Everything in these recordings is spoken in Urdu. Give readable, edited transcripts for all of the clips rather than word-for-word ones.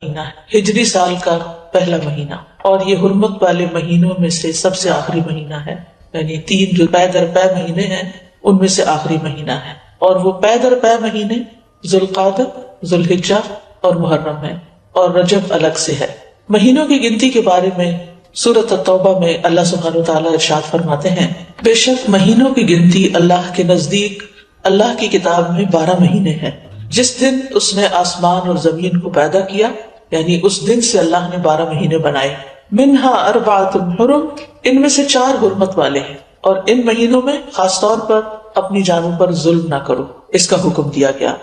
مہینہ ہے، ہجری سال کا پہلا مہینہ، اور یہ حرمت والے مہینوں میں سے سب سے آخری مہینہ ہے، یعنی 3 جو پے در پے مہینے ہیں ان میں سے آخری مہینہ ہے، اور وہ پے در پے مہینے ذوالقعدہ، ذوالحجہ اور محرم ہے، اور رجب الگ سے ہے۔ مہینوں کی گنتی کے بارے میں سورۃ التوبہ میں اللہ سبحانہ وتعالیٰ ارشاد فرماتے ہیں، بے شک مہینوں کی گنتی اللہ کے نزدیک اللہ کی کتاب میں 12 مہینے ہیں، جس دن اس نے آسمان اور زمین کو پیدا کیا، یعنی اس دن سے اللہ نے 12 مہینے بنائے، منہا اربعۃ حرم، ان میں سے 4 حرمت والے ہیں، اور ان مہینوں میں خاص طور پر اپنی جانوں پر ظلم نہ کرو، اس کا حکم دیا گیا۔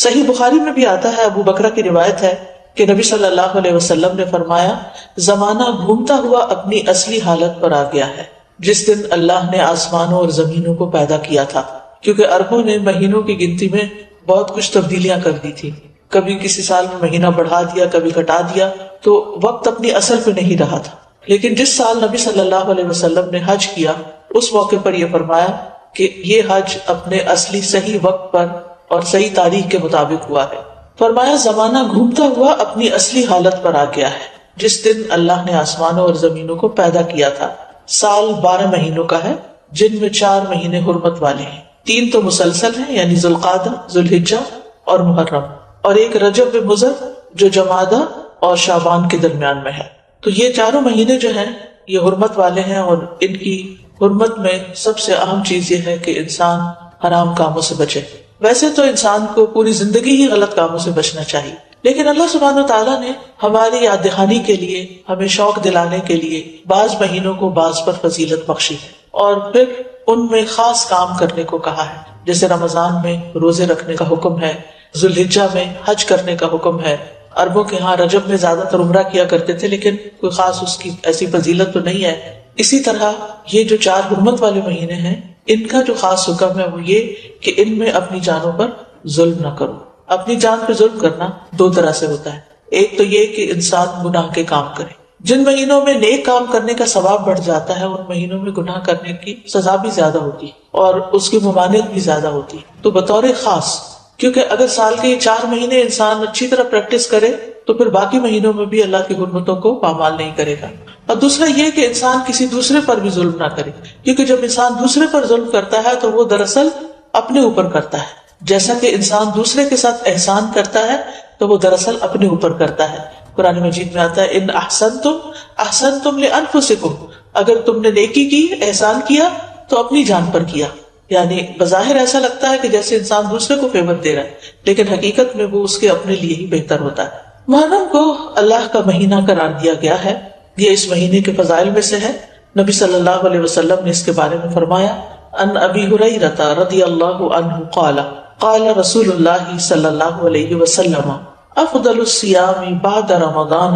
صحیح بخاری میں بھی آتا ہے، ابو بکرہ کی روایت ہے کہ نبی صلی اللہ علیہ وسلم نے فرمایا، زمانہ گھومتا ہوا اپنی اصلی حالت پر آ گیا ہے جس دن اللہ نے آسمانوں اور زمینوں کو پیدا کیا تھا، کیونکہ عربوں نے مہینوں کی گنتی میں بہت کچھ تبدیلیاں کر دی تھی، کبھی کسی سال میں مہینہ بڑھا دیا، کبھی گھٹا دیا، تو وقت اپنی اصل پہ نہیں رہا تھا۔ لیکن جس سال نبی صلی اللہ علیہ وسلم نے حج کیا، اس موقع پر یہ فرمایا کہ یہ حج اپنے اصلی صحیح وقت پر اور صحیح تاریخ کے مطابق ہوا ہے۔ فرمایا زمانہ گھومتا ہوا اپنی اصلی حالت پر آ گیا ہے جس دن اللہ نے آسمانوں اور زمینوں کو پیدا کیا تھا۔ سال 12 مہینوں کا ہے، جن میں 4 مہینے حرمت والے ہیں، 3 تو مسلسل ہیں، یعنی ذوالقعدہ، ذوالحجہ اور محرم، اور ایک رجب مضر جو جمادہ اور شعبان کے درمیان میں ہے۔ تو یہ 4 مہینے جو ہیں یہ حرمت والے ہیں، اور ان کی حرمت میں سب سے اہم چیز یہ ہے کہ انسان حرام کاموں سے بچے۔ ویسے تو انسان کو پوری زندگی ہی غلط کاموں سے بچنا چاہیے، لیکن اللہ سبحانہ وتعالیٰ نے ہماری یاد دہانی کے لیے، ہمیں شوق دلانے کے لیے بعض مہینوں کو بعض پر فضیلت بخشی ہے، اور پھر ان میں خاص کام کرنے کو کہا ہے، جیسے رمضان میں روزے رکھنے کا حکم ہے، ذوالحجہ میں حج کرنے کا حکم ہے۔ عربوں کے ہاں رجب میں زیادہ تر عمرہ کیا کرتے تھے، لیکن کوئی خاص اس کی ایسی فضیلت تو نہیں ہے۔ اسی طرح یہ جو 4 حرمت والے مہینے ہیں، ان کا جو خاص حکم ہے وہ یہ کہ ان میں اپنی جانوں پر ظلم نہ کرو۔ اپنی جان پہ ظلم کرنا 2 طرح سے ہوتا ہے، ایک تو یہ کہ انسان گناہ کے کام کرے، جن مہینوں میں نیک کام کرنے کا ثواب بڑھ جاتا ہے ان مہینوں میں گناہ کرنے کی سزا بھی زیادہ ہوتی ہے اور اس کی ممانعت بھی زیادہ ہوتی ہے۔ تو بطور خاص، کیونکہ اگر سال کے 4 مہینے انسان اچھی طرح پریکٹس کرے تو پھر باقی مہینوں میں بھی اللہ کی حرمتوں کو پامال نہیں کرے گا۔ اور دوسرا یہ کہ انسان کسی دوسرے پر بھی ظلم نہ کرے، کیونکہ جب انسان دوسرے پر ظلم کرتا ہے تو وہ دراصل اپنے اوپر کرتا ہے، جیسا کہ انسان دوسرے کے ساتھ احسان کرتا ہے تو وہ دراصل اپنے اوپر کرتا ہے۔ قرآن مجید میں آتا ہے، ان احسنتم لانفسکم، اگر تم نے نیکی کی، احسان کیا تو اپنی جان پر کیا۔ یعنی بظاہر ایسا لگتا ہے کہ جیسے انسان دوسرے کو فیور دے رہا ہے، لیکن حقیقت میں وہ اس کے اپنے لیے ہی بہتر ہوتا ہے۔ محرم کو اللہ کا مہینہ قرار دیا گیا ہے، یہ اس مہینے کے فضائل میں سے ہے۔ نبی صلی اللہ علیہ وسلم نے اس کے بارے میں فرمایا، ان ابی ہریرہ رضی اللہ عنہ قال قال رسول اللہ صلی اللہ علیہ وسلم افضل الصیام بعد رمضان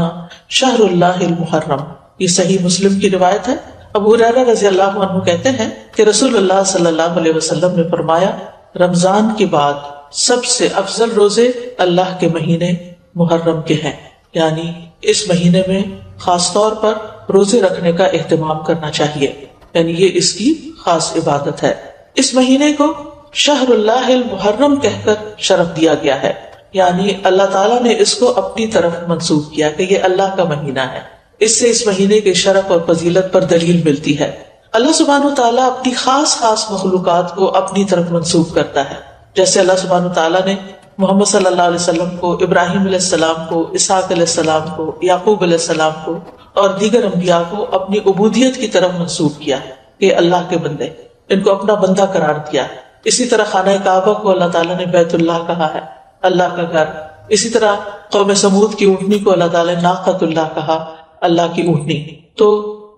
شہر اللہ المحرم۔ یہ صحیح مسلم کی روایت ہے۔ ابو ہریرہ رضی اللہ عنہ کہتے ہیں کہ رسول اللہ صلی اللہ علیہ وسلم نے فرمایا، رمضان کے بعد سب سے افضل روزے اللہ کے مہینے محرم کے ہیں، یعنی اس مہینے میں خاص طور پر روزے رکھنے کا اہتمام کرنا چاہیے، یعنی یہ اس کی خاص عبادت ہے۔ اس مہینے کو شہر اللہ المحرم کہہ کر شرف دیا گیا ہے، یعنی اللہ تعالیٰ نے اس کو اپنی طرف منسوب کیا کہ یہ اللہ کا مہینہ ہے۔ اس سے اس مہینے کے شرف اور فضیلت پر دلیل ملتی ہے۔ اللہ سبحانہ وتعالیٰ اپنی خاص مخلوقات کو اپنی طرف منسوب کرتا ہے، جیسے اللہ سبحانہ وتعالیٰ نے محمد صلی اللہ علیہ وسلم کو، ابراہیم علیہ السلام کو، اسحاق علیہ السلام کو، یعقوب علیہ السلام کو اور دیگر انبیاء کو اپنی عبودیت کی طرف منسوب کیا ہے کہ اللہ کے بندے، ان کو اپنا بندہ قرار دیا ہے۔ اسی طرح خانہ کعبہ کو اللہ تعالیٰ نے بیت اللہ کہا ہے، اللہ کا گھر۔ اسی طرح قوم سمود کی اونٹنی کو اللہ تعالیٰ نے ناقۃ اللہ کہا، اللہ کی اونٹنی۔ تو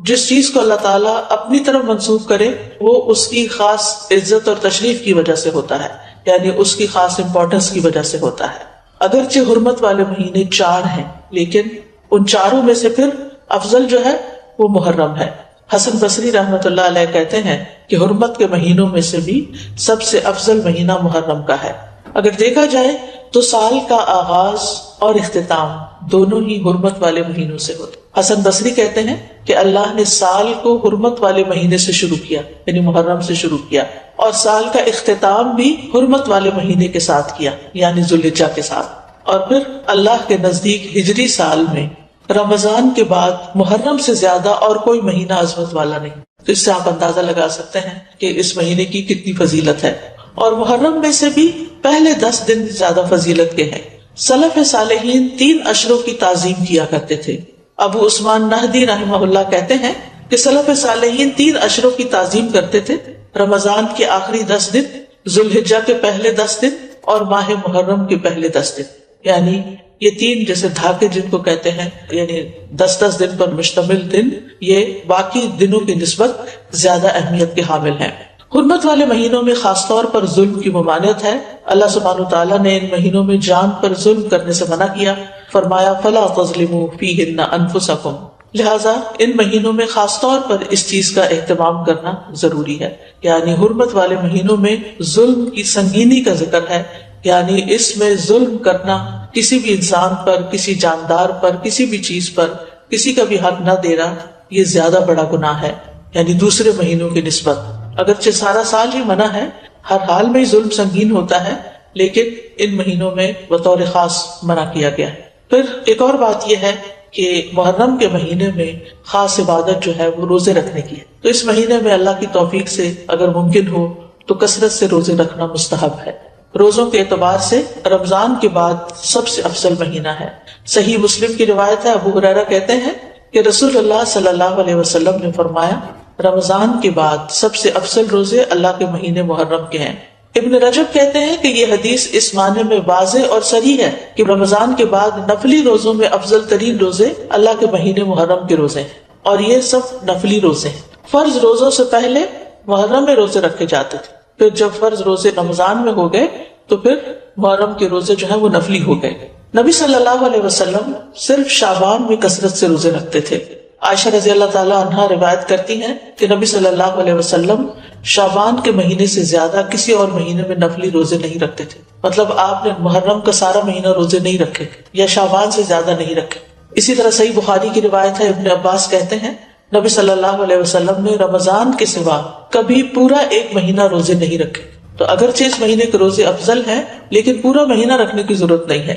جس چیز کو اللہ تعالیٰ اپنی طرف منسوب کرے وہ اس کی خاص عزت اور تشریف کی وجہ سے ہوتا ہے، یعنی اس کی خاص امپورٹنس کی وجہ سے ہوتا ہے۔ اگرچہ حرمت والے مہینے 4 ہیں، لیکن ان 4 میں سے پھر افضل جو ہے وہ محرم ہے۔ حسن بصری رحمۃ اللہ علیہ کہتے ہیں کہ حرمت کے مہینوں میں سے بھی سب سے افضل مہینہ محرم کا ہے۔ اگر دیکھا جائے تو سال کا آغاز اور اختتام دونوں ہی حرمت والے مہینوں سے ہوتے۔ حسن بصری کہتے ہیں کہ اللہ نے سال کو حرمت والے مہینے سے شروع کیا، یعنی محرم سے شروع کیا، اور سال کا اختتام بھی حرمت والے مہینے کے ساتھ کیا، یعنی ذوالحجہ کے ساتھ۔ اور پھر اللہ کے نزدیک ہجری سال میں رمضان کے بعد محرم سے زیادہ اور کوئی مہینہ عظمت والا نہیں. تو اس سے آپ اندازہ لگا سکتے ہیں کہ اس مہینے کی کتنی فضیلت ہے. اور محرم میں سے بھی پہلے 10 دن زیادہ فضیلت کے ہیں. سلف صالحین 3 عشروں کی تعظیم کیا کرتے تھے. ابو عثمان نہدی رحمہ اللہ کہتے ہیں کہ سلف صالحین 3 عشروں کی تعظیم کرتے تھے: رمضان کے آخری 10 دن، ذوالحجہ کے پہلے 10 دن اور ماہ محرم کے پہلے 10 دن. یعنی یہ 3 جیسے دھاکے جن کو کہتے ہیں، یعنی 10 دن پر مشتمل دن، یہ باقی دنوں کی نسبت زیادہ اہمیت کے حامل ہیں. حرمت والے مہینوں میں خاص طور پر ظلم کی ممانعت ہے. اللہ سبحانہ وتعالیٰ نے ان مہینوں میں جان پر ظلم کرنے سے منع کیا. فرمایا فلا تظلموا فیہن انفسکم. لہذا ان مہینوں میں خاص طور پر اس چیز کا اہتمام کرنا ضروری ہے. یعنی حرمت والے مہینوں میں ظلم کی سنگینی کا ذکر ہے. یعنی اس میں ظلم کرنا، کسی بھی انسان پر، کسی جاندار پر، کسی بھی چیز پر کسی کا بھی حق نہ دینا، یہ زیادہ بڑا گناہ ہے. یعنی دوسرے مہینوں کی نسبت اگرچہ سارا سال ہی منع ہے، ہر حال میں ظلم سنگین ہوتا ہے، لیکن ان مہینوں میں بطور خاص منع کیا گیا ہے. پھر ایک اور بات یہ ہے کہ محرم کے مہینے میں خاص عبادت جو ہے وہ روزے رکھنے کی ہے. تو اس مہینے میں اللہ کی توفیق سے اگر ممکن ہو تو کثرت سے روزے رکھنا مستحب ہے. روزوں کے اعتبار سے رمضان کے بعد سب سے افضل مہینہ ہے. صحیح مسلم کی روایت ہے، ابو ہریرہ کہتے ہیں کہ رسول اللہ صلی اللہ علیہ وسلم نے فرمایا رمضان کے بعد سب سے افضل روزے اللہ کے مہینے محرم کے ہیں. ابن رجب کہتے ہیں کہ یہ حدیث اس معنی میں واضح اور صریح ہے کہ رمضان کے بعد نفلی روزوں میں افضل ترین روزے اللہ کے مہینے محرم کے روزے ہیں، اور یہ سب نفلی روزے ہیں. فرض روزوں سے پہلے محرم میں روزے رکھے جاتے تھے، پھر جب فرض روزے رمضان میں ہو گئے تو پھر محرم کے روزے جو ہیں وہ نفلی ہو گئے. نبی صلی اللہ علیہ وسلم صرف شعبان میں کثرت سے روزے رکھتے تھے. عائشہ رضی اللہ تعالیٰ عنہا روایت کرتی ہیں کہ نبی صلی اللہ علیہ وسلم شعبان کے مہینے سے زیادہ کسی اور مہینے میں نفلی روزے نہیں رکھتے تھے. مطلب آپ نے محرم کا سارا مہینہ روزے نہیں رکھے یا شعبان سے زیادہ نہیں رکھے. اسی طرح صحیح بخاری کی روایت ہے، ابن عباس کہتے ہیں نبی صلی اللہ علیہ وسلم نے رمضان کے سوا کبھی پورا 1 مہینہ روزے نہیں رکھے. تو اگرچہ اس مہینے کے روزے افضل ہیں، لیکن پورا مہینہ رکھنے کی ضرورت نہیں ہے.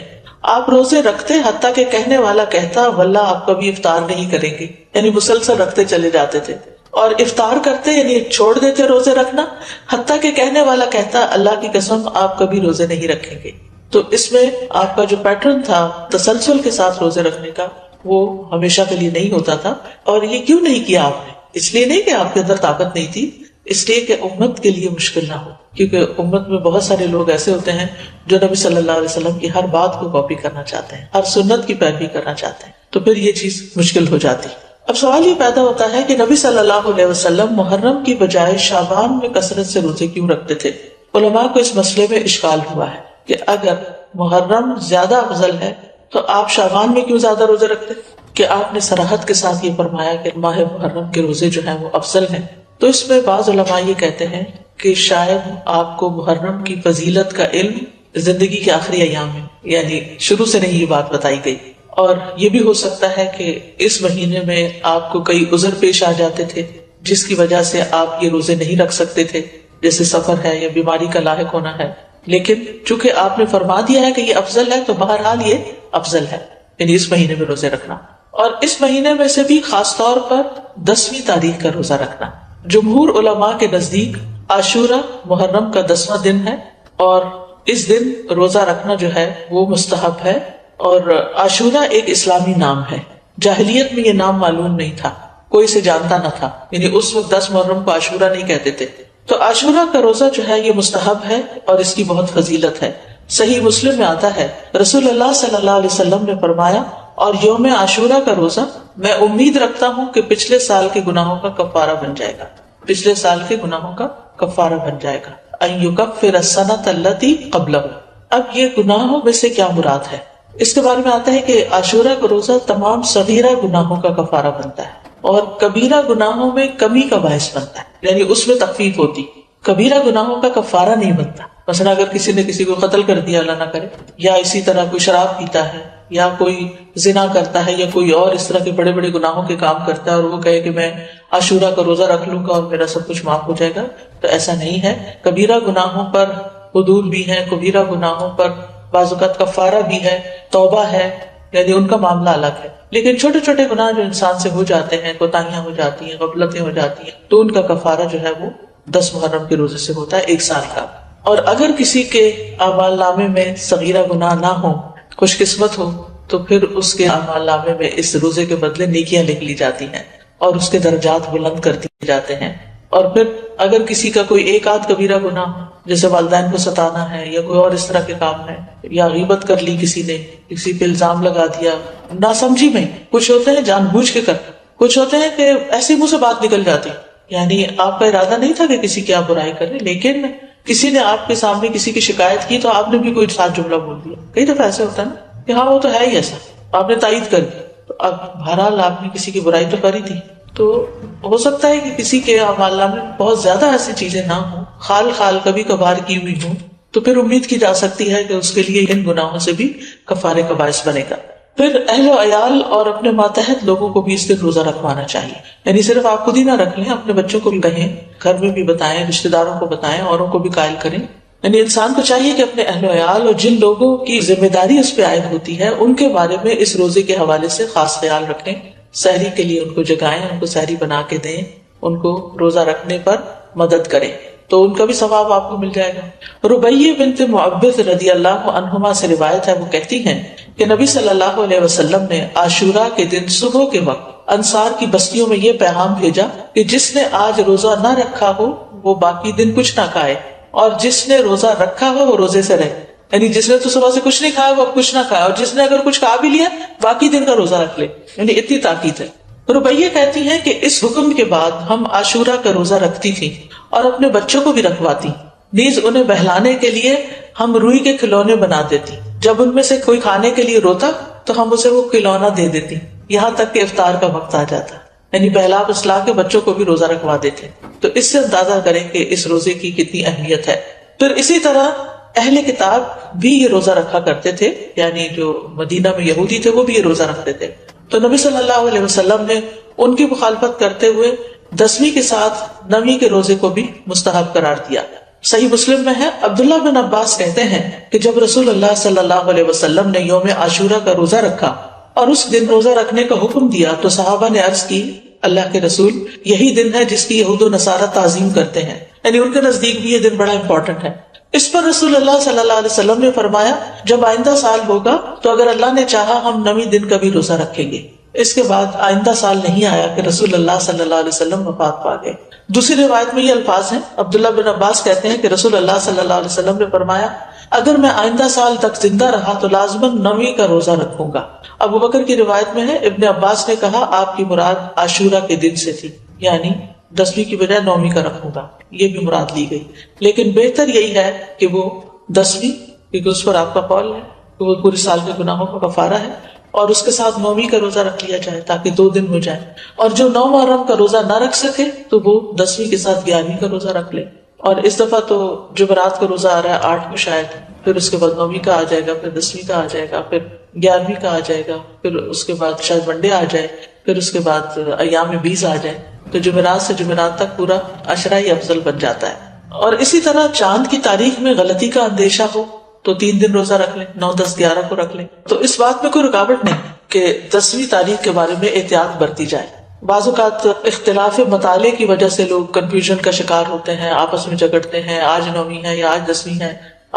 آپ روزے رکھتے حتیٰ کہ کہنے والا کہتا واللہ آپ کبھی افطار نہیں کریں گے، یعنی مسلسل رکھتے چلے جاتے تھے. اور افطار کرتے یعنی چھوڑ دیتے روزے رکھنا، حتیٰ کہ کہنے والا کہتا اللہ کی قسم آپ کبھی روزے نہیں رکھیں گے. تو اس میں آپ کا جو پیٹرن تھا تسلسل کے ساتھ روزے رکھنے کا، وہ ہمیشہ کے لیے نہیں ہوتا تھا. اور یہ کیوں نہیں کیا آپ نے؟ اس لیے نہیں کہ آپ کے اندر طاقت نہیں تھی، اس لیے کہ امت کے لیے مشکل نہ ہو. کیونکہ امت میں بہت سارے لوگ ایسے ہوتے ہیں جو نبی صلی اللہ علیہ وسلم کی ہر بات کو کاپی کرنا چاہتے ہیں، ہر سنت کی پیروی کرنا چاہتے ہیں، تو پھر یہ چیز مشکل ہو جاتی. اب سوال یہ پیدا ہوتا ہے کہ نبی صلی اللہ علیہ وسلم محرم کی بجائے شعبان میں کثرت سے روزے کیوں رکھتے تھے؟ علماء کو اس مسئلے میں اشکال ہوا ہے کہ اگر محرم زیادہ افضل ہے تو آپ شعبان میں کیوں زیادہ روزے رکھتے؟ کہ آپ نے صراحت کے ساتھ یہ فرمایا کہ ماہ محرم کے روزے جو ہیں وہ افضل ہیں. تو اس میں بعض علماء یہ کہتے ہیں کہ شاید آپ کو محرم کی فضیلت کا علم زندگی کے آخری ایام میں، یعنی شروع سے نہیں یہ بات بتائی گئی. اور یہ بھی ہو سکتا ہے کہ اس مہینے میں آپ کو کئی عذر پیش آ جاتے تھے جس کی وجہ سے آپ یہ روزے نہیں رکھ سکتے تھے، جیسے سفر ہے یا بیماری کا لاحق ہونا ہے. لیکن چونکہ آپ نے فرما دیا ہے کہ یہ افضل ہے تو بہرحال یہ افضل ہے، یعنی اس مہینے میں روزے رکھنا. اور اس مہینے میں سے بھی خاص طور پر 10ویں تاریخ کا روزہ رکھنا. جمہور علماء کے نزدیک عاشورہ محرم کا 10واں دن ہے، اور اس دن روزہ رکھنا جو ہے وہ مستحب ہے. اور عاشورہ ایک اسلامی نام ہے، جاہلیت میں یہ نام معلوم نہیں تھا، کوئی سے جانتا نہ تھا، یعنی اس وقت 10 محرم کو عاشورہ نہیں کہتے تھے. تو عاشورہ کا روزہ جو ہے یہ مستحب ہے اور اس کی بہت فضیلت ہے. صحیح مسلم میں آتا ہے رسول اللہ صلی اللہ علیہ وسلم نے فرمایا اور یوم عاشورہ کا روزہ میں امید رکھتا ہوں کہ پچھلے سال کے گناہوں کا کفارہ بن جائے گا، پچھلے سال کے گناہوں کا کفارہ بن جائے گا. ان یکفر السنۃ التی قبلہ. اب یہ گناہوں میں سے کیا مراد ہے؟ اس کے بارے میں آتا ہے کہ عاشورہ کا روزہ تمام صغیرہ گناہوں کا کفارہ بنتا ہے اور کبیرہ گناہوں میں کمی کا باعث بنتا ہے، یعنی اس میں تخفیف ہوتی. کبیرہ گناہوں کا کفارہ نہیں بنتا. مثلا اگر کسی نے کسی کو قتل کر دیا، اللہ نہ کرے، یا اسی طرح کوئی شراب پیتا ہے یا کوئی زنا کرتا ہے یا کوئی اور اس طرح کے بڑے بڑے گناہوں کے کام کرتا ہے اور وہ کہے کہ میں عاشورہ کا روزہ رکھ لوں گا اور میرا سب کچھ معاف ہو جائے گا، تو ایسا نہیں ہے. کبیرہ گناہوں پر حدود بھی ہیں، کبیرہ گناہوں پر بعض اوقات کفارہ بھی ہے، توبہ ہے، یعنی ان کا معاملہ الگ ہے. لیکن چھوٹے چھوٹے گناہ جو انسان سے ہو جاتے ہیں، کوتاہیاں ہو جاتی ہیں، غفلتیں ہو جاتی ہیں، تو ان کا کفارہ جو ہے وہ 10 محرم کے روزے سے ہوتا ہے، 1 سال کا. اور اگر کسی کے اعمال نامے میں صغیرہ گناہ نہ ہو، خوش قسمت ہو، تو پھر اس کے اعمال نامے میں اس روزے کے بدلے نیکیاں لکھ لی جاتی ہیں اور اس کے درجات بلند کر دیے جاتے ہیں. اور پھر اگر کسی کا کوئی ایک آدھ کبیرہ گناہ، جیسے والدین کو ستانا ہے یا کوئی اور اس طرح کے کام ہے، یا غیبت کر لی کسی نے، کسی پہ الزام لگا دیا ناسمجھی میں، کچھ ہوتے ہیں جان بوجھ کے کرتے، کچھ ہوتے ہیں کہ ایسی منہ سے بات نکل جاتی، یعنی آپ کا ارادہ نہیں تھا کہ کسی کی آپ برائی کریں، لیکن کسی نے آپ کے سامنے کسی کی شکایت کی تو آپ نے بھی کوئی ساتھ جملہ بول دیا. کئی دفعہ ایسے ہوتا ہے نا کہ ہاں وہ تو ہے ہی ایسا، آپ نے تائید کر دی، تو اب بہرحال آپ نے کسی کی برائی تو کری تھی. تو ہو سکتا ہے کہ کسی کے اعمال میں بہت زیادہ ایسی چیزیں نہ ہوں، خال خال کبھی کبھار کی ہوئی ہوں، تو پھر امید کی جا سکتی ہے کہ اس کے لیے ان گناہوں سے بھی کفارے کا باعث بنے گا. پھر اہل و عیال اور اپنے ماتحت لوگوں کو بھی اس دن روزہ رکھوانا چاہیے. یعنی صرف آپ خود ہی نہ رکھ لیں، اپنے بچوں کو بھی کہیں، گھر میں بھی بتائیں، رشتے داروں کو بتائیں، اوروں کو بھی قائل کریں. یعنی انسان کو چاہیے کہ اپنے اہل و عیال اور جن لوگوں کی ذمہ داری اس پہ عائد ہوتی ہے ان کے بارے میں اس روزے کے حوالے سے خاص خیال رکھیں. سحری کے لیے ان کو جگائیں، ان کو سحری بنا کے دیں، ان کو روزہ رکھنے پر مدد کریں، تو ان کا بھی ثواب آپ کو مل جائے گا. ربیہ بنت معبد رضی اللہ عنہما سے روایت ہے، وہ کہتی ہیں کہ نبی صلی اللہ علیہ وسلم نے عاشوراء کے دن صبح کے وقت انصار کی بستیوں میں یہ پیغام بھیجا کہ جس نے آج روزہ نہ رکھا ہو وہ باقی دن کچھ نہ کھائے، اور جس نے روزہ رکھا ہو وہ روزے سے رہے. یعنی جس نے تو صبح سے کچھ نہیں کھایا وہ اب کچھ نہ کھایا، اور جس نے اگر کچھ کھا بھی لیا باقی دن کا روزہ رکھ لے. یعنی اتنی تاکید ہے. ربیہ کہتی ہیں کہ اس حکم کے بعد ہم عاشوراء کا روزہ رکھتی تھی اور اپنے بچوں کو بھی رکھواتی، نیز انہیں بہلانے کے لیے ہم روئی کے کھلونے بنا دیتی. جب ان میں سے کوئی کھانے کے لیے روتا تو ہم اسے وہ کھلونا دے دیتی، یہاں تک کہ افطار کا وقت آ جاتا. یعنی بہلا بسلا کے بچوں کو بھی روزہ رکھوا دیتے. تو اس سے اندازہ کریں کہ اس روزے کی کتنی اہمیت ہے. پھر اسی طرح اہل کتاب بھی یہ روزہ رکھا کرتے تھے، یعنی جو مدینہ میں یہودی تھے وہ بھی یہ روزہ رکھتے تھے. تو نبی صلی اللہ علیہ وسلم نے ان کی مخالفت کرتے ہوئے 10ویں کے ساتھ 9ویں کے روزے کو بھی مستحب قرار دیا. صحیح مسلم میں ہے، عبداللہ بن عباس کہتے ہیں کہ جب رسول اللہ صلی اللہ علیہ وسلم نے یوم عاشوراء کا روزہ رکھا اور اس دن روزہ رکھنے کا حکم دیا تو صحابہ نے عرض کی، اللہ کے رسول، یہی دن ہے جس کی یہود و نصارہ تعظیم کرتے ہیں، یعنی ان کے نزدیک بھی یہ دن بڑا امپورٹنٹ ہے. اس پر رسول اللہ صلی اللہ علیہ وسلم نے فرمایا، جب آئندہ سال ہوگا تو اگر اللہ نے چاہا ہم 9ویں دن کا بھی روزہ رکھیں گے. اس کے بعد آئندہ سال نہیں آیا کہ رسول اللہ صلی اللہ علیہ وسلم وفات پا گئے. دوسری روایت میں یہ الفاظ ہیں، عبداللہ بن عباس کہتے ہیں کہ رسول اللہ صلی اللہ علیہ وسلم نے فرمایا، اگر میں آئندہ سال تک زندہ رہا تو لازماً 9ویں کا روزہ رکھوں گا. ابو بکر کی روایت میں ہے، ابن عباس نے کہا آپ کی مراد عاشوراء کے دن سے تھی، یعنی 10ویں کی بجائے 9ویں کا رکھوں گا، یہ بھی مراد لی گئی. لیکن بہتر یہی ہے کہ وہ 10ویں، کیونکہ اس پر آپ کا قول ہے کہ وہ پورے سال کے گناہوں کا کفارہ ہے، اور اس کے ساتھ 9ویں کا روزہ رکھ لیا جائے تاکہ 2 دن ہو جائے. اور جو 9 محرم کا روزہ نہ رکھ سکے تو وہ 10ویں کے ساتھ 11ویں کا روزہ رکھ لے. اور اس دفعہ تو جمعرات کا روزہ آ رہا ہے 8 کو شاید، پھر اس کے بعد 9ویں کا آ جائے گا، پھر 10ویں کا آ جائے گا، پھر 11ویں کا آ جائے گا، پھر اس کے بعد شاید منڈے آ جائے، پھر اس کے بعد ایام 20 آ جائے. تو جمعرات سے جمعرات تک پورا عشرہ ہی افضل بن جاتا ہے. اور اسی طرح چاند کی تاریخ میں غلطی کا اندیشہ ہو تو 3 دن روزہ رکھ لیں، 9، 10، 11 کو رکھ لیں. تو اس بات میں کوئی رکاوٹ نہیں کہ 10ویں تاریخ کے بارے میں احتیاط برتی جائے. بعض اوقات اختلاف مطالعے کی وجہ سے لوگ کنفیوژن کا شکار ہوتے ہیں، آپس میں جھگڑتے ہیں، آج 9ویں ہے یا آج 10ویں ہے،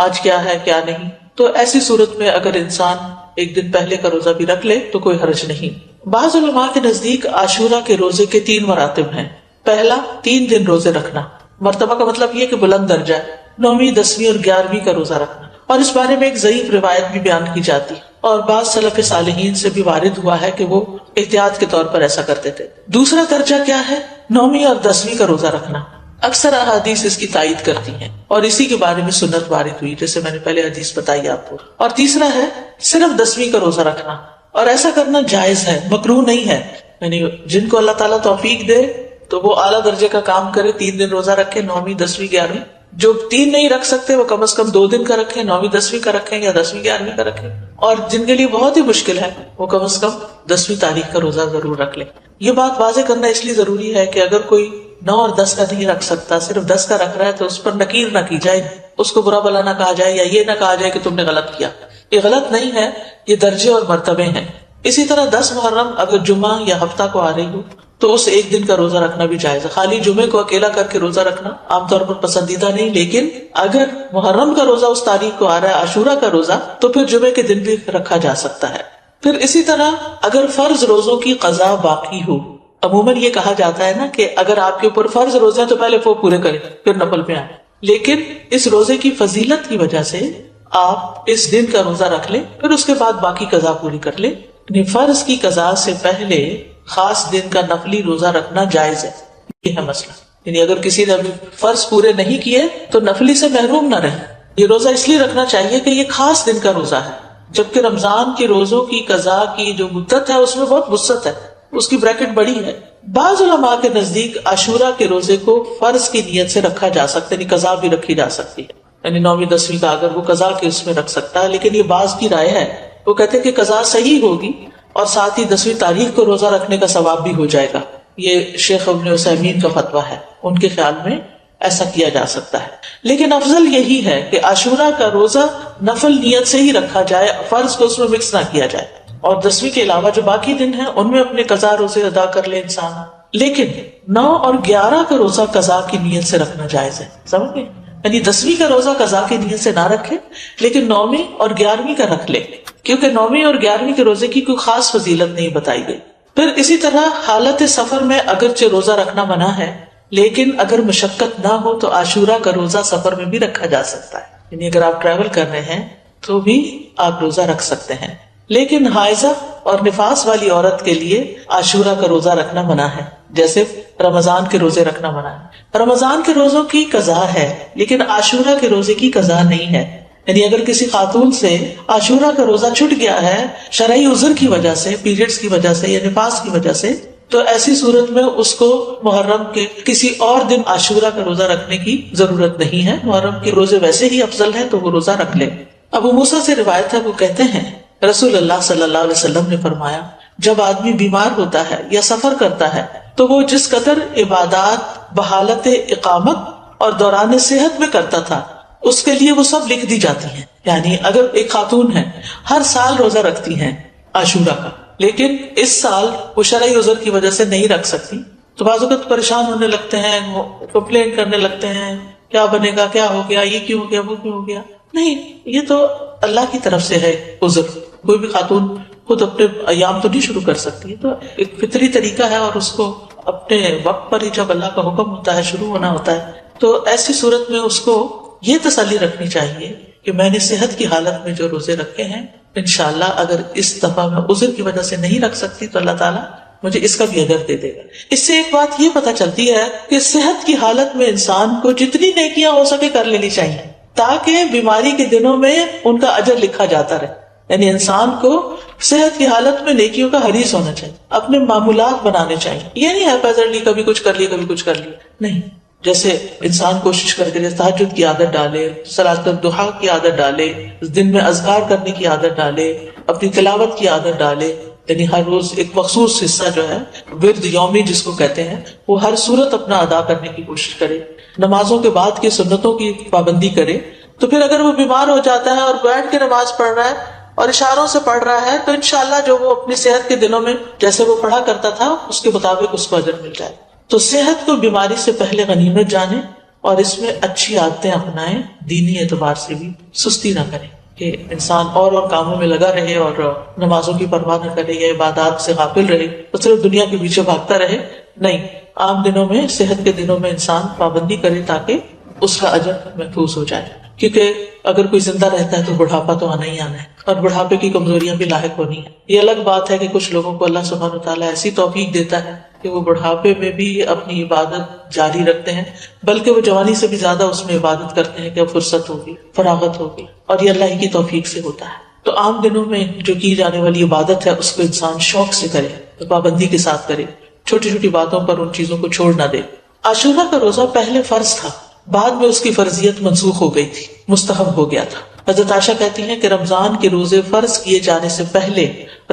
آج کیا ہے کیا نہیں. تو ایسی صورت میں اگر انسان ایک دن پہلے کا روزہ بھی رکھ لے تو کوئی حرج نہیں. بعض علماء کے نزدیک عاشوراء کے روزے کے 3 مراتب ہیں. پہلا، 3 دن روزے رکھنا. مرتبہ کا مطلب یہ کہ بلند درجہ ہے، 9ویں، 10ویں اور 11ویں کا روزہ رکھنا. اور اس بارے میں ایک ضعیف روایت بھی بیان کی جاتی اور بعض سلف صالحین سے بھی وارد ہوا ہے کہ وہ احتیاط کے طور پر ایسا کرتے تھے. دوسرا درجہ کیا ہے؟ 9ویں اور 10ویں کا روزہ رکھنا. اکثر احادیث اس کی تائید کرتی ہیں اور اسی کے بارے میں سنت وارد ہوئی، جیسے میں نے پہلے حدیث بتائی آپ کو. اور تیسرا ہے صرف 10ویں کا روزہ رکھنا، اور ایسا کرنا جائز ہے، مکروہ نہیں ہے. یعنی جن کو اللہ تعالیٰ توفیق دے تو وہ اعلیٰ درجے کا کام کرے، 3 دن روزہ رکھے، 9ویں، 10ویں، 11ویں. جو 3 نہیں رکھ سکتے وہ کم از کم 2 دن کا رکھیں، 9ویں 10ویں کا رکھیں یا 10ویں 11ویں کا رکھیں. اور جن کے لیے بہت ہی مشکل ہے وہ کم از کم 10ویں تاریخ کا روزہ ضرور رکھ لیں. یہ بات واضح کرنا اس لیے ضروری ہے کہ اگر کوئی 9 اور 10 کا نہیں رکھ سکتا، صرف 10 کا رکھ رہا ہے تو اس پر نکیر نہ کی جائے، اس کو برا بلا نہ کہا جائے یا یہ نہ کہا جائے کہ تم نے غلط کیا. یہ غلط نہیں ہے، یہ درجے اور مرتبے ہیں. اسی طرح 10 محرم اگر جمعہ یا ہفتہ کو آ رہی ہو تو اس ایک دن کا روزہ رکھنا بھی جائز ہے. خالی جمعے کو اکیلا کر کے روزہ رکھنا عام طور پر پسندیدہ نہیں، لیکن اگر محرم کا روزہ اس تاریخ کو آ رہا ہے، عاشورہ کا روزہ، تو پھر جمعے کے دن بھی رکھا جا سکتا ہے. پھر اسی طرح اگر فرض روزوں کی قضا باقی ہو، عموماً یہ کہا جاتا ہے نا کہ اگر آپ کے اوپر فرض روزے ہیں تو پہلے وہ پورے کریں پھر نفل پہ آئیں، لیکن اس روزے کی فضیلت کی وجہ سے آپ اس دن کا روزہ رکھ لیں، پھر اس کے بعد باقی قضا پوری کر لیں. یعنی فرض کی قضا سے پہلے خاص دن کا نفلی روزہ رکھنا جائز ہے. یہ ہے مسئلہ. یعنی اگر کسی نے ابھی فرض پورے نہیں کیے تو نفلی سے محروم نہ رہے. یہ روزہ اس لیے رکھنا چاہیے کہ یہ خاص دن کا روزہ ہے، جبکہ رمضان کے روزوں کی قضا کی جو مدت ہے اس میں بہت وسعت ہے، اس کی بریکٹ بڑی ہے. بعض علماء کے نزدیک عاشورہ کے روزے کو فرض کی نیت سے رکھا جا سکتا ہے، یعنی قضا بھی رکھی جا سکتی ہے. یعنی 9ویں 10ویں کا اگر وہ قضا کے اس میں رکھ سکتا ہے، لیکن یہ بعض کی رائے ہے. وہ کہتے ہیں کہ قضا صحیح ہوگی اور ساتھ ہی 10ویں تاریخ کو روزہ رکھنے کا ثواب بھی ہو جائے گا. یہ شیخ ابن عثیمین کا فتویٰ ہے، ان کے خیال میں ایسا کیا جا سکتا ہے. لیکن افضل یہی ہے کہ عاشورہ کا روزہ نفل نیت سے ہی رکھا جائے، فرض کو اس میں مکس نہ کیا جائے، اور 10ویں کے علاوہ جو باقی دن ہیں ان میں اپنے قضا روزے ادا کر لے انسان. لیکن 9 اور 11 کا روزہ قضا کی نیت سے رکھنا جائز ہے. سمجھ گئے؟ یعنی 10ویں کا روزہ قضا کی نیت سے نہ رکھے، لیکن 9ویں اور 11ویں کا رکھ لے، کیونکہ 9ویں اور 11ویں کے روزے کی کوئی خاص فضیلت نہیں بتائی گئی. پھر اسی طرح حالت سفر میں اگرچہ روزہ رکھنا منع ہے، لیکن اگر مشقت نہ ہو تو عاشورہ کا روزہ سفر میں بھی رکھا جا سکتا ہے. یعنی اگر آپ ٹریول کر رہے ہیں تو بھی آپ روزہ رکھ سکتے ہیں. لیکن حائضہ اور نفاس والی عورت کے لیے عاشورہ کا روزہ رکھنا منع ہے، جیسے رمضان کے روزے رکھنا منع ہے. رمضان کے روزوں کی قضا ہے لیکن عاشورہ کے روزے کی قضا نہیں ہے. یعنی اگر کسی خاتون سے عاشورہ کا روزہ چھٹ گیا ہے شرعی عذر کی وجہ سے، پیریڈز کی وجہ سے یا نفاس کی وجہ سے، تو ایسی صورت میں اس کو محرم کے کسی اور دن عاشورہ کا روزہ رکھنے کی ضرورت نہیں ہے. محرم کے روزے ویسے ہی افضل ہے تو وہ روزہ رکھ لے. ابو موسیٰ سے روایت ہے، وہ کہتے ہیں رسول اللہ صلی اللہ علیہ وسلم نے فرمایا، جب آدمی بیمار ہوتا ہے یا سفر کرتا ہے تو وہ جس قدر عبادات بحالت اقامت اور دوران صحت میں کرتا تھا اس کے لیے وہ سب لکھ دی جاتی ہیں. یعنی اگر ایک خاتون ہے ہر سال روزہ رکھتی ہیں عاشورہ کا، لیکن اس سال وہ شرعی عذر کی وجہ سے نہیں رکھ سکتی، تو بعض اوقات پریشان ہونے لگتے ہیں، کمپلین کرنے لگتے ہیں، کیا بنے گا، کیا ہو گیا، یہ کیوں ہو گیا، وہ کیوں ہو گیا. نہیں، یہ تو اللہ کی طرف سے ہے عذر. کوئی بھی خاتون خود اپنے ایام تو نہیں شروع کر سکتی، تو ایک فطری طریقہ ہے، اور اس کو اپنے وقت پر ہی جب اللہ کا حکم ہوتا ہے شروع ہونا ہوتا ہے. تو ایسی صورت میں اس کو یہ تسلی رکھنی چاہیے کہ میں نے صحت کی حالت میں جو روزے رکھے ہیں، انشاءاللہ اگر اس دفعہ میں عذر کی وجہ سے نہیں رکھ سکتی تو اللہ تعالیٰ مجھے اس کا بھی اجر دے دے گا. اس سے ایک بات یہ پتہ چلتی ہے کہ صحت کی حالت میں انسان کو جتنی نیکیاں ہو سکے کر لینی چاہیے، تاکہ بیماری کے دنوں میں ان کا اجر لکھا جاتا رہے. یعنی انسان کو صحت کی حالت میں نیکیوں کا حریص ہونا چاہیے، اپنے معمولات بنانے چاہیے. یہ نہیں ہے پیزرلی کبھی کچھ کر لیا کبھی کچھ کر لیا، نہیں. جیسے انسان کوشش کر کے تہجد کی عادت ڈالے، صلاۃ الضحیٰ کی عادت ڈالے، دن میں اذکار کرنے کی عادت ڈالے، اپنی تلاوت کی عادت ڈالے. یعنی ہر روز ایک مخصوص حصہ جو ہے ورد یومی جس کو کہتے ہیں، وہ ہر صورت اپنا ادا کرنے کی کوشش کرے. نمازوں کے بعد کی سنتوں کی پابندی کرے. تو پھر اگر وہ بیمار ہو جاتا ہے اور بیٹھ کے نماز پڑھ رہا ہے اور اشاروں سے پڑھ رہا ہے تو انشاءاللہ جو وہ اپنی صحت کے دنوں میں جیسے وہ پڑھا کرتا تھا اس کے مطابق اس کو اجر مل جائے. تو صحت کو بیماری سے پہلے غنیمت جانے اور اس میں اچھی عادتیں اپنائیں، دینی اعتبار سے بھی سستی نہ کریں کہ انسان اور کاموں میں لگا رہے اور نمازوں کی پرواہ نہ کرے یا عبادات سے غافل رہے تو صرف دنیا کے پیچھے بھاگتا رہے. نہیں، عام دنوں میں، صحت کے دنوں میں انسان پابندی کرے تاکہ اس کا اجر محفوظ ہو جائے. کیونکہ اگر کوئی زندہ رہتا ہے تو بڑھاپا تو آنا ہی آنا ہے اور بڑھاپے کی کمزوریاں بھی لاحق ہونی ہیں. یہ الگ بات ہے کہ کچھ لوگوں کو اللہ سبحانہ وتعالیٰ ایسی توفیق دیتا ہے کہ وہ بڑھاپے میں بھی اپنی عبادت جاری رکھتے ہیں، بلکہ وہ جوانی سے بھی زیادہ اس میں عبادت کرتے ہیں کہ اب فرصت ہوگی، فراغت ہوگی، اور یہ اللہ کی توفیق سے ہوتا ہے. تو عام دنوں میں جو کی جانے والی عبادت ہے اس کو انسان شوق سے کرے، تو پابندی کے ساتھ کرے، چھوٹی چھوٹی باتوں پر ان چیزوں کو چھوڑ نہ دے. عاشورہ کا روزہ پہلے فرض تھا، بعد میں اس کی فرضیت منسوخ ہو گئی تھی، مستحب ہو گیا تھا. حضرت عائشہ کہتی ہیں کہ رمضان کے روزے فرض کیے جانے سے پہلے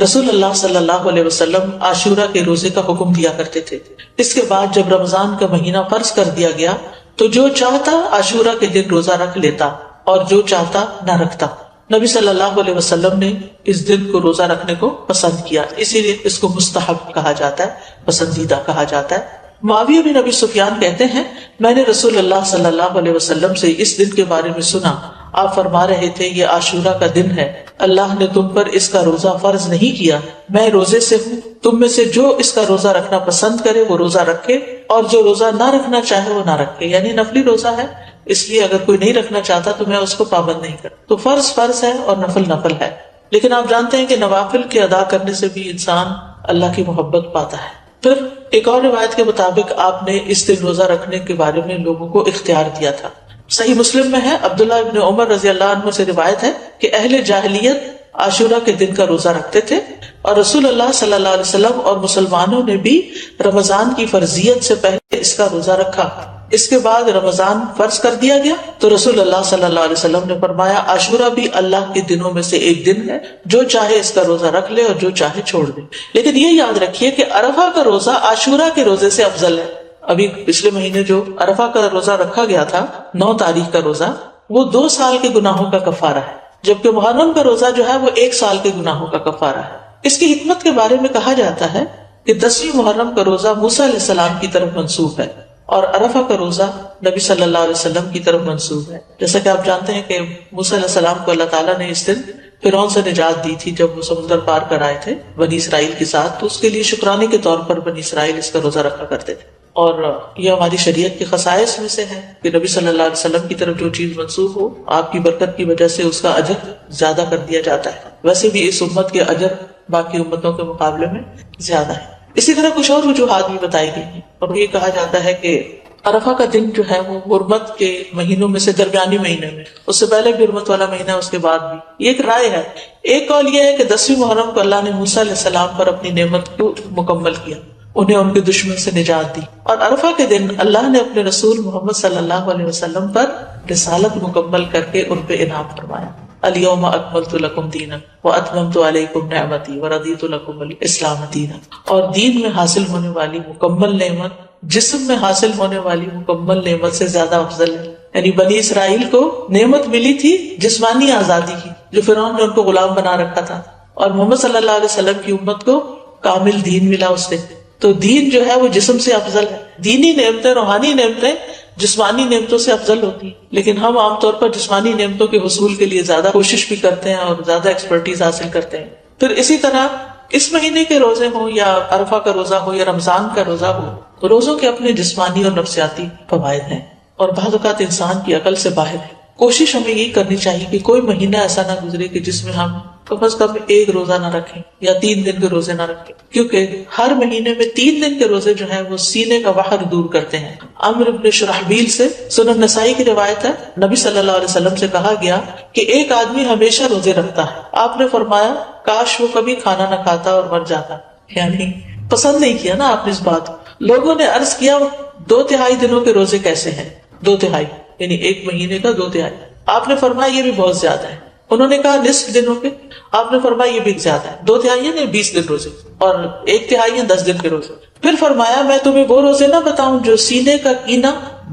رسول اللہ صلی اللہ علیہ وسلم عاشورہ کے روزے کا حکم دیا کرتے تھے. اس کے بعد جب رمضان کا مہینہ فرض کر دیا گیا تو جو چاہتا عاشورہ کے دن روزہ رکھ لیتا اور جو چاہتا نہ رکھتا. نبی صلی اللہ علیہ وسلم نے اس دن کو روزہ رکھنے کو پسند کیا، اسی لیے اس کو مستحب کہا جاتا ہے، پسندیدہ کہا جاتا ہے. معاویہ بن ابی سفیان کہتے ہیں میں نے رسول اللہ صلی اللہ علیہ وسلم سے اس دن کے بارے میں سنا. آپ فرما رہے تھے یہ عاشورہ کا دن ہے، اللہ نے تم پر اس کا روزہ فرض نہیں کیا، میں روزے سے ہوں، تم میں سے جو اس کا روزہ رکھنا پسند کرے وہ روزہ رکھے اور جو روزہ نہ رکھنا چاہے وہ نہ رکھے. یعنی نفلی روزہ ہے، اس لیے اگر کوئی نہیں رکھنا چاہتا تو میں اس کو پابند نہیں کرتا. تو فرض فرض ہے اور نفل نفل ہے. لیکن آپ جانتے ہیں کہ نوافل کے ادا کرنے سے بھی انسان اللہ کی محبت پاتا ہے. پھر ایک اور روایت کے مطابق آپ نے اس دن روزہ رکھنے کے بارے میں لوگوں کو اختیار دیا تھا. صحیح مسلم میں ہے، عبداللہ ابن عمر رضی اللہ عنہ سے روایت ہے کہ اہل جاہلیت عاشورہ کے دن کا روزہ رکھتے تھے اور رسول اللہ صلی اللہ علیہ وسلم اور مسلمانوں نے بھی رمضان کی فرضیت سے پہلے اس کا روزہ رکھا. اس کے بعد رمضان فرض کر دیا گیا تو رسول اللہ صلی اللہ علیہ وسلم نے فرمایا عاشورہ بھی اللہ کے دنوں میں سے ایک دن ہے، جو چاہے اس کا روزہ رکھ لے اور جو چاہے چھوڑ دے. لیکن یہ یاد رکھیے کہ عرفہ کا روزہ عاشورہ کے روزے سے افضل ہے. ابھی پچھلے مہینے جو عرفہ کا روزہ رکھا گیا تھا 9 تاریخ کا روزہ، وہ 2 سال کے گناہوں کا کفارہ ہے، جبکہ محرم کا روزہ جو ہے وہ 1 سال کے گناہوں کا کفارہ ہے. اس کی حکمت کے بارے میں کہا جاتا ہے کہ 10ویں محرم کا روزہ موسیٰ علیہ السلام کی طرف منسوب ہے اور عرفہ کا روزہ نبی صلی اللہ علیہ وسلم کی طرف منسوب ہے. جیسا کہ آپ جانتے ہیں کہ موسیٰ علیہ السلام کو اللہ تعالیٰ نے اس دن فرعون سے نجات دی تھی جب وہ سمندر پار کر آئے تھے بنی اسرائیل کے ساتھ، تو اس کے لیے شکرانے کے طور پر بنی اسرائیل اس کا روزہ رکھا کرتے تھے. اور یہ ہماری شریعت کے خصائص میں سے ہے کہ نبی صلی اللہ علیہ وسلم کی طرف جو چیز منسوب ہو آپ کی برکت کی وجہ سے اس کا اجر زیادہ کر دیا جاتا ہے. ویسے بھی اس امت کے اجر باقی امتوں کے مقابلے میں زیادہ ہے. اسی طرح کچھ اور وجوہات بھی بتائی گئی ہیں اور یہ کہا جاتا ہے کہ عرفہ کا دن جو ہے وہ حرمت کے مہینوں میں سے درمیانی مہینے میں، اس سے پہلے بھی حرمت والا مہینہ، اس کے بعد بھی. یہ ایک رائے ہے. ایک قول یہ ہے کہ 10ویں محرم کو اللہ نے موسیٰ علیہ السلام پر اپنی نعمت کو مکمل کیا، انہیں ان کے دشمن سے نجات دی. اور عرفہ کے دن اللہ نے اپنے رسول محمد صلی اللہ علیہ وسلم پر رسالت مکمل کر کے ان پہ انعام فرمایا. الیوم اکملت لکم دینکم واتممت علیکم نعمتی ورضیت لکم الاسلام دینا. اور دین میں حاصل ہونے والی مکمل نعمت جسم میں حاصل ہونے والی مکمل نعمت سے زیادہ افضل ہے. یعنی بنی اسرائیل کو نعمت ملی تھی جسمانی آزادی کی، جو فرعون نے ان کو غلام بنا رکھا تھا، اور محمد صلی اللہ علیہ وسلم کی امت کو کامل دین ملا اس سے. تو دین جو ہے وہ جسم سے افضل ہے. دینی نعمتیں، روحانی نعمتیں جسمانی نعمتوں سے افضل ہوتی ہیں، لیکن ہم عام طور پر جسمانی نعمتوں کے حصول کے لیے زیادہ کوشش بھی کرتے ہیں اور زیادہ ایکسپرٹیز حاصل کرتے ہیں. پھر اسی طرح اس مہینے کے روزے ہوں یا عرفہ کا روزہ ہو یا رمضان کا روزہ ہو، روزوں کے اپنے جسمانی اور نفسیاتی فوائد ہیں اور بعض اوقات انسان کی عقل سے باہر ہے. کوشش ہمیں یہ کرنی چاہیے کہ کوئی مہینہ ایسا نہ گزرے کہ جس میں ہم کم از کم 1 روزہ نہ رکھیں یا 3 دن کے روزے نہ رکھیں، کیونکہ ہر مہینے میں 3 دن کے روزے جو ہیں وہ سینے کا وحر دور کرتے ہیں. عمرو بن شرحبیل سے سنن نسائی کی روایت ہے، نبی صلی اللہ علیہ وسلم سے کہا گیا کہ ایک آدمی ہمیشہ روزے رکھتا ہے. آپ نے فرمایا کاش وہ کبھی کھانا نہ کھاتا اور مر جاتا. یعنی پسند نہیں کیا نا آپ نے اس بات کو. لوگوں نے عرض کیا 2/3 دنوں کے روزے کیسے ہیں؟ 2/3 یعنی ایک مہینے کا 2/3. آپ نے فرمایا یہ بھی بہت زیادہ ہے. انہوں نے کہا نصف دنوں کے، آپ نے فرمایا یہ بھی زیادہ ہے. 2/3 یعنی 20 دن روزے اور 1/3 یعنی 10 دن کے روزے. پھر فرمایا میں تمہیں وہ روزے نہ بتاؤں جو سینے کا کینہ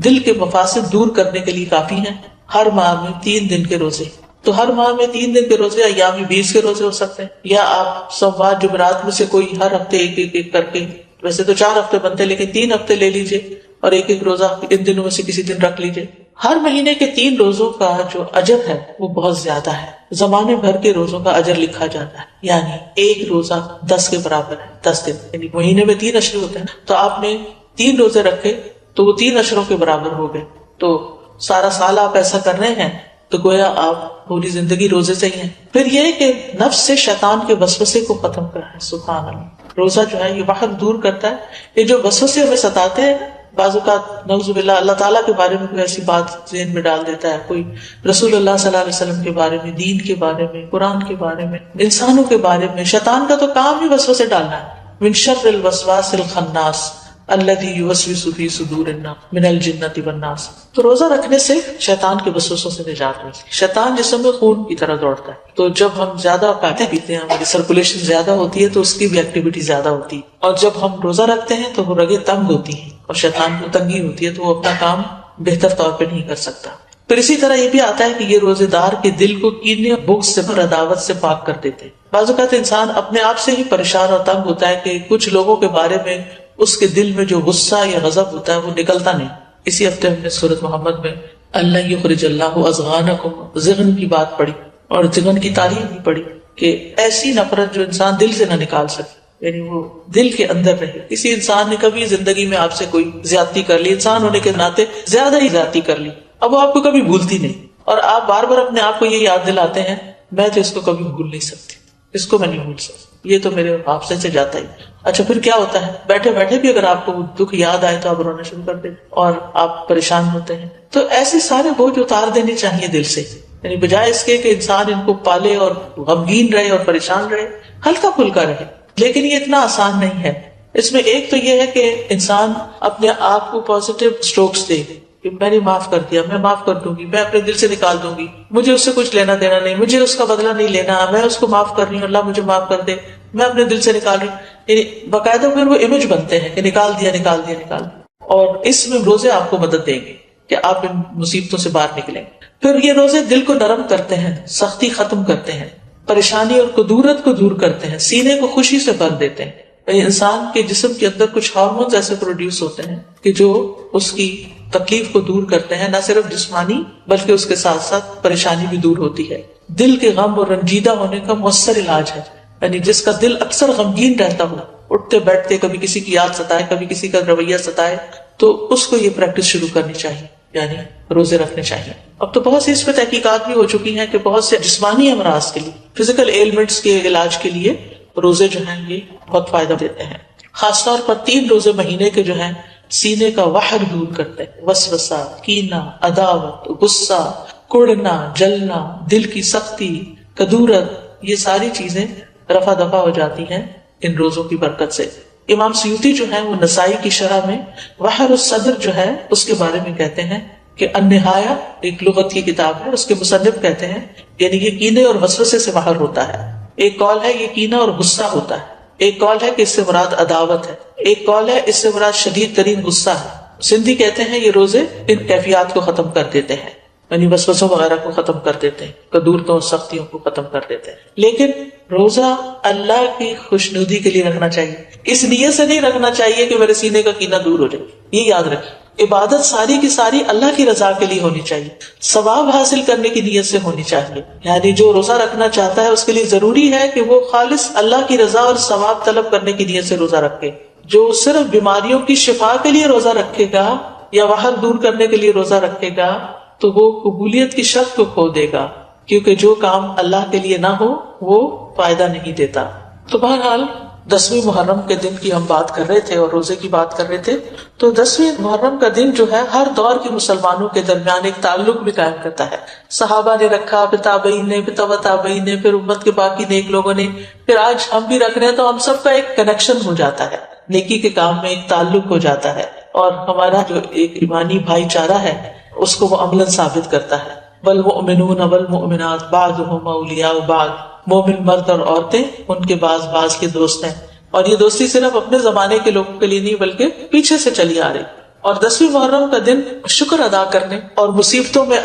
دل کے مفاسد دور کرنے کے لیے کافی ہیں. ہر ماہ میں 3 دن کے روزے. تو ہر ماہ میں 3 دن کے روزے ایام 20 کے روزے ہو سکتے ہیں، یا آپ سوموار جمعرات میں سے کوئی ہر ہفتے ایک کر کے، ویسے تو 4 ہفتے بنتے لیکن 3 ہفتے لے لیجئے اور ایک روزہ ان دنوں میں سے کسی دن رکھ لیجئے. ہر مہینے کے 3 روزوں کا جو اجر ہے وہ بہت زیادہ ہے. زمانے بھر کے روزوں کا اجر لکھا جاتا ہے، یعنی ایک روزہ 10 کے برابر ہے. 10 دن یعنی مہینے میں 3 اشرے ہوتے ہیں، تو آپ نے 3 روزے رکھے تو وہ 3 اشروں کے برابر ہو گئے. تو سارا سال آپ ایسا کر رہے ہیں تو گویا آپ پوری زندگی روزے سے ہی ہیں. پھر یہ کہ نفس سے شیطان کے وسوسے کو ختم کرنا ہے. سبحان اللہ. روزہ جو ہے یہ وحر دور کرتا ہے. یہ جو وسوسے ہمیں ستاتے ہیں، بعض اوقات نعوذ باللہ اللہ تعالیٰ کے بارے میں کوئی ایسی بات ذہن میں ڈال دیتا ہے، کوئی رسول اللہ صلی اللہ علیہ وسلم کے بارے میں، دین کے بارے میں، قرآن کے بارے میں، انسانوں کے بارے میں. شیطان کا تو کام ہی وسوسے ڈالنا ہے. من شر الوسواس الخناس الذی یوسوس فی صدور الناس من الجنۃ والناس. تو روزہ رکھنے سے شیطان کے وسوسوں سے نجات ملتی ہے. شیطان جسم میں خون کی طرح دوڑتا ہے، تو جب ہم زیادہ کھاتے پیتے ہیں ہماری سرکولیشن زیادہ ہوتی ہے تو اس کی بھی ایکٹیویٹی زیادہ ہوتی ہے. اور جب ہم روزہ رکھتے ہیں تو وہ رگیں تنگ ہوتی ہیں اور شیطان کو تنگی ہوتی ہے تو وہ اپنا کام بہتر طور پہ نہیں کر سکتا. پھر اسی طرح یہ بھی آتا ہے کہ یہ روزے دار کے دل کو کینے اور بغض سے اور عداوت سے پاک کر دیتے ہیں. بعض اوقات انسان اپنے آپ سے ہی پریشان اور تنگ ہوتا ہے کہ کچھ لوگوں کے بارے میں اس کے دل میں جو غصہ یا غضب ہوتا ہے وہ نکلتا نہیں. اسی ہفتے ہم نے سورۃ محمد میں اللہ یخرج اللہ اضغانکم ضغن کی بات پڑھی اور ضغن کی تعریف بھی پڑھی کہ ایسی نفرت جو انسان دل سے نہ نکال سکے، یعنی وہ دل کے اندر رہے. کسی انسان نے کبھی زندگی میں آپ سے کوئی زیادتی کر لی، انسان ہونے کے ناطے زیادہ ہی زیادتی کر لی، اب وہ آپ کو کبھی بھولتی نہیں اور آپ بار بار اپنے آپ کو یہ یاد دلاتے ہیں میں تو اس کو کبھی بھول نہیں سکتی، اس کو میں نہیں بھول سکتی، یہ تو میرے حافظے سے جاتا ہی. اچھا پھر کیا ہوتا ہے؟ بیٹھے بیٹھے بھی اگر آپ کو دکھ یاد آئے تو آپ رونا شروع کر دیں اور آپ پریشان ہوتے ہیں. تو ایسے سارے بوجھ اتار دینے چاہیے دل سے، یعنی بجائے اس کے کہ انسان ان کو پالے اور غمگین رہے اور پریشان رہے، ہلکا پھلکا رہے. لیکن یہ اتنا آسان نہیں ہے. اس میں ایک تو یہ ہے کہ انسان اپنے آپ کو پازیٹیو اسٹروکس دے کہ میں نے معاف کر دیا، میں معاف کر دوں گی، میں اپنے دل سے نکال دوں گی، مجھے اس سے کچھ لینا دینا نہیں، مجھے اس کا بدلہ نہیں لینا، میں اس کو معاف کر رہی ہوں، اللہ مجھے معاف کر دے، میں اپنے دل سے نکال رہی ہوں. یعنی باقاعدہ پھر وہ امیج بنتے ہیں کہ نکال دیا نکال دیا نکال دیا. اور اس میں روزے آپ کو مدد دیں گے کہ آپ ان مصیبتوں سے باہر نکلیں. پھر یہ روزے دل کو نرم کرتے ہیں، سختی ختم کرتے ہیں، پریشانی اور کدورت کو دور کرتے ہیں، سینے کو خوشی سے بھر دیتے ہیں. انسان کے جسم کے اندر کچھ ہارمونز ایسے پروڈیوس ہوتے ہیں کہ جو اس کی تکلیف کو دور کرتے ہیں، نہ صرف جسمانی بلکہ اس کے ساتھ ساتھ پریشانی بھی دور ہوتی ہے. دل کے غم اور رنجیدہ ہونے کا مؤثر علاج ہے. یعنی جس کا دل اکثر غمگین رہتا ہو، اٹھتے بیٹھتے کبھی کسی کی یاد ستائے، کبھی کسی کا رویہ ستائے، تو اس کو یہ پریکٹس شروع کرنی چاہیے، یعنی روزے رکھنے چاہیے. اب تو بہت سی اس پہ تحقیقات بھی ہو چکی ہیں کہ بہت سے جسمانی امراض کے لیے، فزیکل ایلمنٹس کے علاج کے لیے روزے جو ہیں یہ بہت فائدہ دیتے ہیں. خاص طور پر 3 روزے مہینے کے جو ہیں سینے کا وحر دور کرتے ہیں. وسوسہ، کینہ، عداوت، غصہ، کڑنا، جلنا، دل کی سختی، کدورت، یہ ساری چیزیں رفع دفع ہو جاتی ہیں ان روزوں کی برکت سے. امام سیوطی جو ہے وہ نسائی کی شرح میں وحر الصدر جو ہے اس کے بارے میں کہتے ہیں کہ النہایہ ایک لغت کی کتاب ہے، اس کے مصنف کہتے ہیں یعنی یہ کینے اور وسوسے سے باہر ہوتا ہے. ایک قول ہے یہ کینہ اور غصہ ہوتا ہے، ایک قول ہے کہ اس سے مراد عداوت ہے، ایک قول ہے اس سے مراد شدید ترین غصہ ہے. سندھی کہتے ہیں یہ روزے ان کیفیات کو ختم کر دیتے ہیں، یعنی وسوسوں وغیرہ کو ختم کر دیتے ہیں، کدورتوں اور سختیوں کو ختم کر دیتے ہیں. لیکن روزہ اللہ کی خوشنودی کے لیے رکھنا چاہیے، اس نیت سے نہیں رکھنا چاہیے کہ میرے سینے کا کینہ دور ہو جائے. یہ یاد رکھیں، عبادت ساری کی ساری اللہ کی رضا کے لیے ہونی چاہیے، ثواب حاصل کرنے کی نیت سے ہونی چاہیے. یعنی جو روزہ رکھنا چاہتا ہے اس کے لیے ضروری ہے کہ وہ خالص اللہ کی رضا اور ثواب طلب کرنے کی نیت سے روزہ رکھے. جو صرف بیماریوں کی شفا کے لیے روزہ رکھے گا یا وحر دور کرنے کے لیے روزہ رکھے گا تو وہ قبولیت کی شرط کو کھو دے گا، کیونکہ جو کام اللہ کے لیے نہ ہو وہ فائدہ نہیں دیتا. تو بہرحال 10ویں محرم کے دن کی ہم بات کر رہے تھے اور روزے کی بات کر رہے تھے. تو 10ویں محرم کا دن جو ہے ہر دور کے مسلمانوں کے درمیان ایک تعلق بھی قائم کرتا ہے. صحابہ نے رکھا، پھر تابعین نے، پھر تبع تابعین نے، پھر امت کے باقی نیک لوگوں نے، پھر آج ہم بھی رکھ رہے ہیں تو ہم سب کا ایک کنیکشن ہو جاتا ہے، نیکی کے کام میں ایک تعلق ہو جاتا ہے اور ہمارا جو ایک ایمانی بھائی چارہ ہے اس کو وہ عملاً ثابت کرتا ہے. والمؤمنون والمؤمنات بعضهم اولیاء بعض، مومن مرد اور عورتیں ان کے بعض کے دوست ہیں. اور یہ دوستی صرف اپنے زمانے کے لوگوں کے لیے نہیں بلکہ پیچھے سے چلی آ رہی. اور 10ویں محرم کا دن شکر ادا کرنے اور مصیبتوں میں